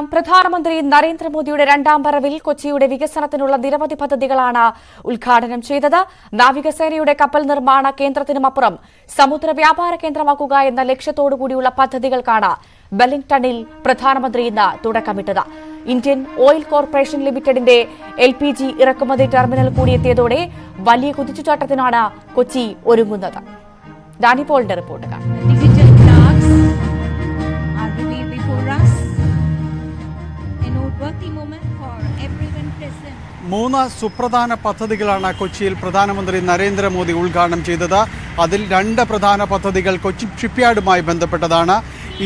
കാണാം. പ്രധാനമന്ത്രി നരേന്ദ്രമോദിയുടെ രണ്ടാം വരവിൽ കൊച്ചിയുടെ വികസനത്തിനുള്ള നിരവധി പദ്ധതികളാണ് ഉദ്ഘാടനം ചെയ്തത്. നാവികസേനയുടെ കപ്പൽ നിർമ്മാണ കേന്ദ്രത്തിനുമപ്പുറം സമുദ്ര വ്യാപാര കേന്ദ്രമാക്കുക എന്ന ലക്ഷ്യത്തോടുകൂടിയുള്ള പദ്ധതികൾക്കാണ് വെല്ലിംഗ്ടണിൽ പ്രധാനമന്ത്രി ഇന്ന് തുടക്കമിട്ടത്. ഇന്ത്യൻ ഓയിൽ കോർപ്പറേഷൻ ലിമിറ്റഡിന്റെ LPG ഇറക്കുമതി ടെർമിനൽ കൂടിയെത്തിയതോടെ വലിയ കുതിച്ചുചാട്ടത്തിനാണ് കൊച്ചി ഒരുങ്ങുന്നത്. ഡാനി പോളിന്റെ റിപ്പോർട്ട് കാണാം. മൂന്ന് സുപ്രധാന പദ്ധതികളാണ് കൊച്ചിയിൽ പ്രധാനമന്ത്രി നരേന്ദ്രമോദി ഉദ്ഘാടനം ചെയ്തത്. അതിൽ രണ്ട് പ്രധാന പദ്ധതികൾ കൊച്ചി ഷിപ്പ്യാർഡുമായി ബന്ധപ്പെട്ടതാണ്.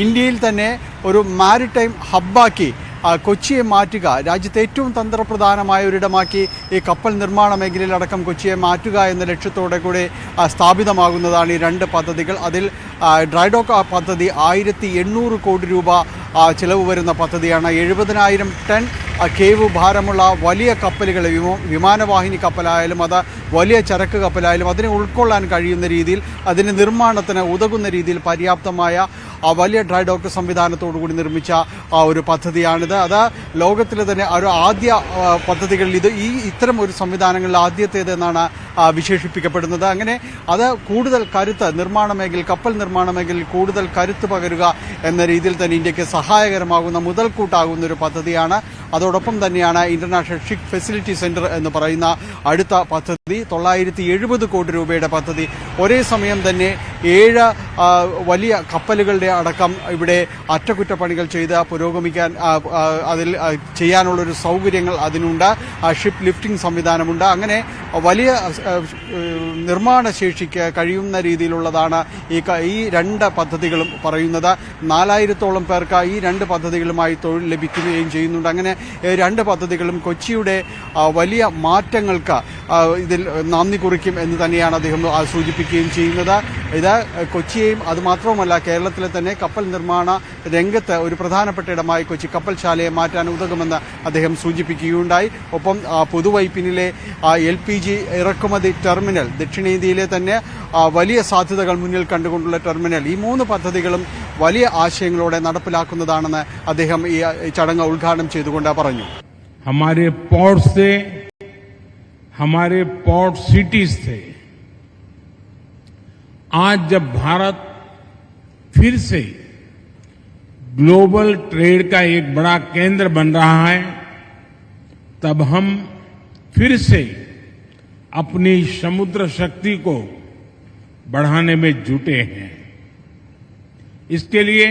ഇന്ത്യയിൽ തന്നെ ഒരു മാരിടൈം ഹബ്ബാക്കി കൊച്ചിയെ മാറ്റുക, രാജ്യത്തെ ഏറ്റവും തന്ത്രപ്രധാനമായ ഒരിടമാക്കി ഈ കപ്പൽ നിർമ്മാണ മേഖലയിലടക്കം കൊച്ചിയെ മാറ്റുക എന്ന ലക്ഷ്യത്തോടെ കൂടി സ്ഥാപിതമാകുന്നതാണ് ഈ രണ്ട് പദ്ധതികൾ. അതിൽ ഡ്രൈഡോക്ക് പദ്ധതി 1800 കോടി രൂപ ചിലവ് വരുന്ന പദ്ധതിയാണ്. 70,000 ടൺ കേവ് ഭാരമുള്ള വലിയ കപ്പലുകൾ, വിമാനവാഹിനി കപ്പലായാലും അത് വലിയ ചരക്ക് കപ്പലായാലും അതിനെ ഉൾക്കൊള്ളാൻ കഴിയുന്ന രീതിയിൽ, അതിൻ്റെ നിർമ്മാണത്തിന് ഉതകുന്ന രീതിയിൽ പര്യാപ്തമായ വലിയ ഡ്രൈഡോക്ക് സംവിധാനത്തോടു കൂടി നിർമ്മിച്ച ഒരു പദ്ധതിയാണിത്. അത് ലോകത്തിലെ തന്നെ ഒരു ആദ്യ പദ്ധതികളിൽ ഇത്തരം ഒരു സംവിധാനങ്ങളിൽ ആദ്യത്തേതെന്നാണ് വിശേഷിപ്പിക്കപ്പെടുന്നത്. അങ്ങനെ അത് കൂടുതൽ കരുത്ത് കപ്പൽ നിർമ്മാണ മേഖലയിൽ കൂടുതൽ കരുത്ത് പകരുക എന്ന രീതിയിൽ തന്നെ ഇന്ത്യക്ക് സഹായകരമാകുന്ന മുതൽക്കൂട്ടാകുന്ന ഒരു പദ്ധതിയാണ്. അതോടൊപ്പം തന്നെയാണ് ഇന്റർനാഷണൽ ഷിപ്പ് ഫെസിലിറ്റി സെന്റർ എന്ന് പറയുന്ന അടുത്ത പദ്ധതി. 970 കോടി രൂപയുടെ പദ്ധതി. ഒരേ സമയം തന്നെ 7 വലിയ കപ്പലുകളുടെ അടക്കം ഇവിടെ അറ്റകുറ്റപ്പണികൾ ചെയ്ത് പുരോഗമിക്കാൻ അതിൽ ചെയ്യാനുള്ളൊരു സൗകര്യങ്ങൾ അതിനുണ്ട്. ഷിപ്പ് ലിഫ്റ്റിംഗ് സംവിധാനമുണ്ട്. അങ്ങനെ വലിയ നിർമ്മാണ ശേഷിക്ക് കഴിയുന്ന രീതിയിലുള്ളതാണ് ഈ രണ്ട് പദ്ധതികളും പറയുന്നത്. 4000-ഓളം പേർക്ക് ഈ രണ്ട് പദ്ധതികളുമായി തൊഴിൽ ലഭിക്കുകയും ചെയ്യുന്നുണ്ട്. അങ്ങനെ രണ്ട് പദ്ധതികളും കൊച്ചിയുടെ വലിയ മാറ്റങ്ങൾക്ക് ഇതിൽ നന്ദി കുറിക്കും എന്ന് തന്നെയാണ് അദ്ദേഹം സൂചിപ്പിക്കുകയും ചെയ്യുന്നത്. ഇത് കൊച്ചിയെയും അതുമാത്രവുമല്ല കേരളത്തിലെ തന്നെ കപ്പൽ നിർമ്മാണ രംഗത്ത് ഒരു പ്രധാനപ്പെട്ട ഇടമായി കൊച്ചി കപ്പൽശാലയെ മാറ്റാൻ ഉതകുമെന്ന് അദ്ദേഹം സൂചിപ്പിക്കുകയുണ്ടായി. ഒപ്പം പുതുവൈപ്പിനിലെ LPG ഇറക്കുമതി ടെർമിനൽ, ദക്ഷിണേന്ത്യയിലെ തന്നെ വലിയ സാധ്യതകൾ മുന്നിൽ കണ്ടുകൊണ്ടുള്ള ടെർമിനൽ, ഈ മൂന്ന് പദ്ധതികളും വലിയ ആശയങ്ങളോടെ നടപ്പിലാക്കുന്നതാണെന്ന് അദ്ദേഹം ഈ ചടങ്ങ് ഉദ്ഘാടനം ചെയ്തുകൊണ്ട് പറഞ്ഞു. हमारे पोर्ट सिटीज थे, आज जब भारत फिर से ग्लोबल ट्रेड का एक बड़ा केंद्र बन रहा है, तब हम फिर से अपनी समुद्र शक्ति को बढ़ाने में जुटे हैं. इसके लिए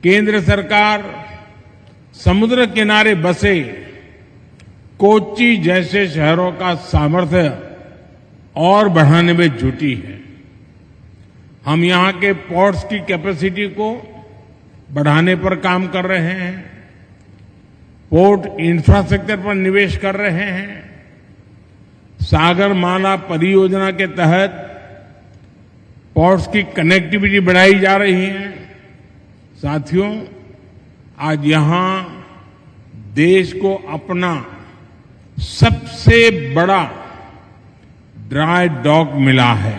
केंद्र सरकार समुद्र किनारे बसे कोच्चि जैसे शहरों का सामर्थ्य और बढ़ाने में जुटी है. हम यहां के पोर्ट्स की कैपेसिटी को बढ़ाने पर काम कर रहे हैं, पोर्ट इंफ्रास्ट्रक्चर पर निवेश कर रहे हैं. सागरमाला परियोजना के तहत पोर्ट्स की कनेक्टिविटी बढ़ाई जा रही है. साथियों, आज यहां देश को अपना सबसे बड़ा ड्राई डॉक मिला है.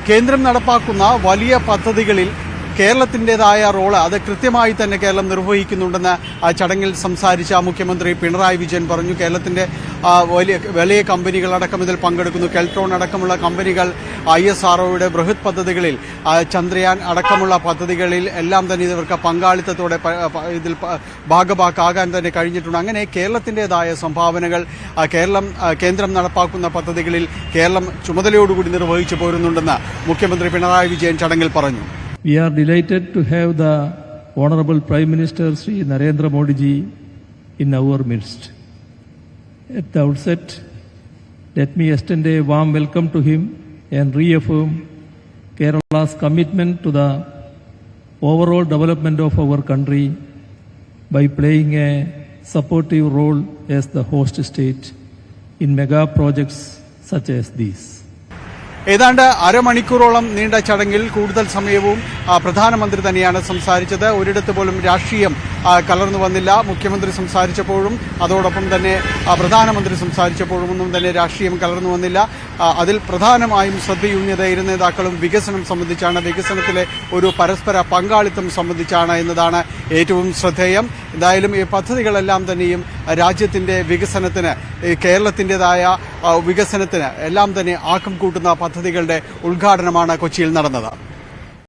കേന്ദ്രം നടപ്പാക്കുന്ന വലിയ പദ്ധതികളിൽ കേരളത്തിൻ്റെതായ റോള് അത് കൃത്യമായി തന്നെ കേരളം നിർവഹിക്കുന്നുണ്ടെന്ന് ആ ചടങ്ങിൽ സംസാരിച്ച മുഖ്യമന്ത്രി പിണറായി വിജയൻ പറഞ്ഞു. കേരളത്തിന്റെ വലിയ കമ്പനികളടക്കം ഇതിൽ പങ്കെടുക്കുന്നു. കെൽട്രോൺ അടക്കമുള്ള കമ്പനികൾ ISROയുടെ ബൃഹത് പദ്ധതികളിൽ, ചന്ദ്രയാൻ അടക്കമുള്ള പദ്ധതികളിൽ എല്ലാം തന്നെ ഇവർക്ക് പങ്കാളിത്തത്തോടെ ഇതിൽ ഭാഗഭാക്കാകാൻ തന്നെ കഴിഞ്ഞിട്ടുണ്ട്. അങ്ങനെ കേരളത്തിൻ്റെതായ സംഭാവനകൾ കേന്ദ്രം നടപ്പാക്കുന്ന പദ്ധതികളിൽ കേരളം ചുമതലയോടുകൂടി നിർവഹിച്ചു പോരുന്നുണ്ടെന്ന് മുഖ്യമന്ത്രി പിണറായി വിജയൻ ചടങ്ങിൽ പറഞ്ഞു. We are delighted to have the Honorable Prime Minister Sri Narendra Modi ji in our midst. At the outset, let me extend a warm welcome to him and reaffirm Kerala's commitment to the overall development of our country by playing a supportive role as the host state in mega projects such as these. ഏതാണ്ട് അരമണിക്കൂറോളം നീണ്ട ചടങ്ങിൽ കൂടുതൽ സമയവും പ്രധാനമന്ത്രി തന്നെയാണ് സംസാരിച്ചത്. ഒരിടത്ത് പോലും രാഷ്ട്രീയം കലർന്നു വന്നില്ല. മുഖ്യമന്ത്രി സംസാരിച്ചപ്പോഴും അതോടൊപ്പം തന്നെ പ്രധാനമന്ത്രി സംസാരിച്ചപ്പോഴും ഒന്നും തന്നെ രാഷ്ട്രീയം കലർന്നു വന്നില്ല. അതിൽ പ്രധാനമായും ശ്രദ്ധയൂന്നിയത് ഇരു നേതാക്കളും വികസനം സംബന്ധിച്ചാണ്, വികസനത്തിലെ ഒരു പരസ്പര പങ്കാളിത്തം സംബന്ധിച്ചാണ് എന്നതാണ് ഏറ്റവും ശ്രദ്ധേയം. എന്തായാലും ഈ പദ്ധതികളെല്ലാം തന്നെയും രാജ്യത്തിൻ്റെ വികസനത്തിന്, കേരളത്തിൻ്റെതായ വികസനത്തിന് എല്ലാം തന്നെ ആക്കം കൂട്ടുന്ന പദ്ധതികളുടെ ഉദ്ഘാടനമാണ് കൊച്ചിയിൽ നടന്നത്.